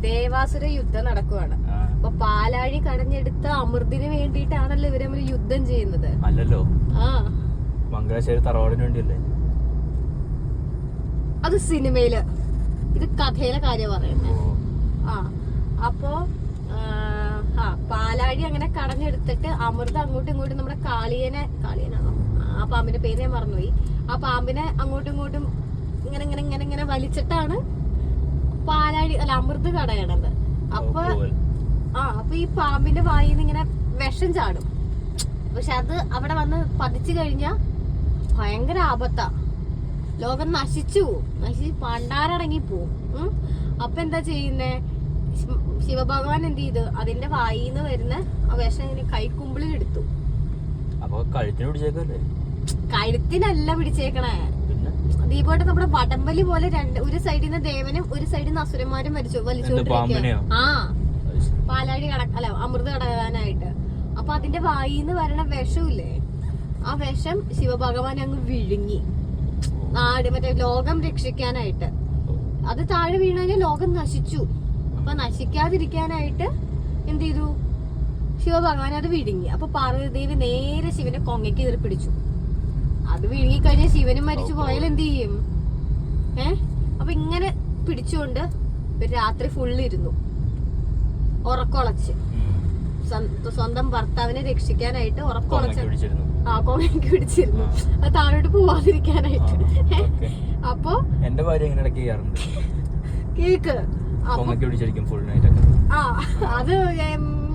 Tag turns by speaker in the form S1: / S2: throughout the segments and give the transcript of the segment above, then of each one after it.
S1: ദേവാസുര യുദ്ധം നടക്കുവാണ്. അപ്പൊ പാലാഴി കടഞ്ഞെടുത്ത അമൃതിന് വേണ്ടിയിട്ടാണല്ലോ ഇവര് തമ്മിൽ യുദ്ധം ചെയ്യുന്നത്.
S2: അല്ലല്ലോ, മംഗലാശ്ശേരി തറവാടിന് വേണ്ടിയല്ലേ?
S1: അത് സിനിമയില്, ഇത് കഥയിലെ കാര്യം പറയുന്നത്. അപ്പോ പാലാഴി അങ്ങനെ കടഞ്ഞെടുത്തിട്ട് അമൃത അങ്ങോട്ടും ഇങ്ങോട്ടും നമ്മുടെ കാളിയനാണോ ആ പാമ്പിന്റെ പേര് ഞാൻ മറന്നുപോയി. ആ പാമ്പിനെ അങ്ങോട്ടും ഇങ്ങോട്ടും ഇങ്ങനെ ഇങ്ങനെ ഇങ്ങനെ ഇങ്ങനെ വലിച്ചിട്ടാണ് പാലാഴി അമൃത് കടയണത്. അപ്പൊ ഈ പാമ്പിന്റെ വായിന്ന് ഇങ്ങനെ വിഷം ചാടും. പക്ഷെ അത് അവിടെ വന്ന് പതിച്ചു കഴിഞ്ഞാ ഭയങ്കര ആപത്താ. ലോകം നശിച്ചു പോവും, പണ്ടാരടങ്ങി പോവും. അപ്പൊ എന്താ ചെയ്യുന്നേ? ശിവഭഗവാൻ എന്ത് ചെയ്തു? അതിന്റെ വായിന്ന് വരുന്ന ആ വിഷം ഇങ്ങനെ കൈക്കുമ്പിളിൽ എടുത്തു. കഴുത്തിനല്ല പിടിച്ചേക്കണേ. ദീപോട്ടെ നമ്മുടെ വടംവലി പോലെ ഒരു സൈഡിൽ നിന്ന് ദേവനും ഒരു സൈഡിൽ നിന്ന് അസുരന്മാരും വലിച്ചോണ്ടിരിക്കുക. പാലാഴി അമൃത് കടകാനായിട്ട്. അപ്പൊ അതിന്റെ വായിന്ന് വരണ വിഷമില്ലേ, ആ വിഷം ശിവഭഗവാൻ അങ്ങ് വിഴുങ്ങി മറ്റേ ലോകം രക്ഷിക്കാനായിട്ട്. അത് താഴെ വീണാൽ ലോകം നശിച്ചു. അപ്പൊ നശിക്കാതിരിക്കാനായിട്ട് എന്ത് ചെയ്തു? ശിവഭഗവാൻ അത് വിഴുങ്ങി. അപ്പൊ പാർവതീദേവി നേരെ ശിവനെ കൊങ്ങയ്ക്ക് കയറി പിടിച്ചു. അത് വിഴുങ്ങിക്കഴിഞ്ഞാൽ ശിവനും മരിച്ചു പോയാൽ എന്ത് ചെയ്യും? അപ്പൊ ഇങ്ങനെ പിടിച്ചുകൊണ്ട് രാത്രി ഫുള്ളിരുന്നു ഉറക്കൊളച്ച്. സ്വന്തം ഭർത്താവിനെ രക്ഷിക്കാനായിട്ട് ഉറക്കൊളച്ച് കൊങ്ങയ്ക്ക് പിടിച്ചിരുന്നു, അത് താഴോട്ട് പോവാതിരിക്കാനായിട്ട്. അപ്പൊ
S2: എന്റെ ഭാര്യ എങ്ങനെ
S1: കേക്ക് അത്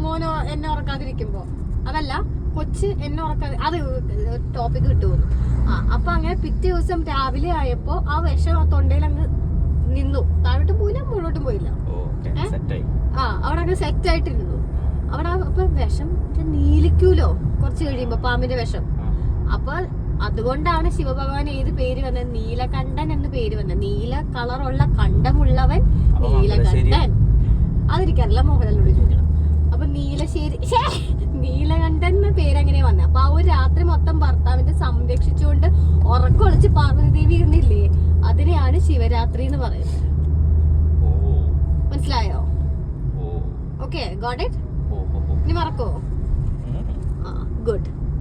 S1: മോനോ എന്നെ ഉറക്കാതിരിക്കുമ്പോ, അതല്ല കൊച്ച് എന്നെ ഉറക്കാതെ, അത് ടോപ്പിക് കിട്ടുമെന്ന്. അപ്പൊ അങ്ങനെ പിറ്റേ ദിവസം രാവിലെ ആയപ്പോ ആ വിഷം ആ തൊണ്ടയിൽ അങ്ങ് നിന്നു. താഴോട്ടും പോയില്ല, മുകളിലോട്ടും പോയില്ല. അവിടെ അങ്ങ് സെറ്റ് ആയിട്ടിരുന്നു അവിടെ. അപ്പൊ വിഷം നീലിക്കൂലോ കുറച്ച് കഴിയുമ്പോ പാമ്പിന്റെ വിഷം. അപ്പൊ അതുകൊണ്ടാണ് ശിവഭഗവാൻ ഏത് പേര് വന്നത്? നീലകണ്ഠൻ എന്ന് പേര് വന്നത്. നീല കളറുള്ള കണ്ഠമുള്ളവൻ നീലകണ്ഠൻ. അതിരിക്കാറില്ല, മോഹൻലാലിനോട് ചോദിക്കണം. അപ്പൊ നീലകണ്ഠൻ എന്ന പേരെങ്ങനെയാ വന്നത്? അപ്പൊ ആ ഒരു രാത്രി മൊത്തം ഭർത്താവിന്റെ സംരക്ഷിച്ചുകൊണ്ട് ഉറക്കൊളിച്ച് പാർവതീദേവി ഇരുന്നില്ലേ, അതിനെയാണ് ശിവരാത്രി എന്ന് പറയുന്നത്. മനസ്സിലായോ? Okay, got it? ഇനി മറക്കോ? ഗുഡ്.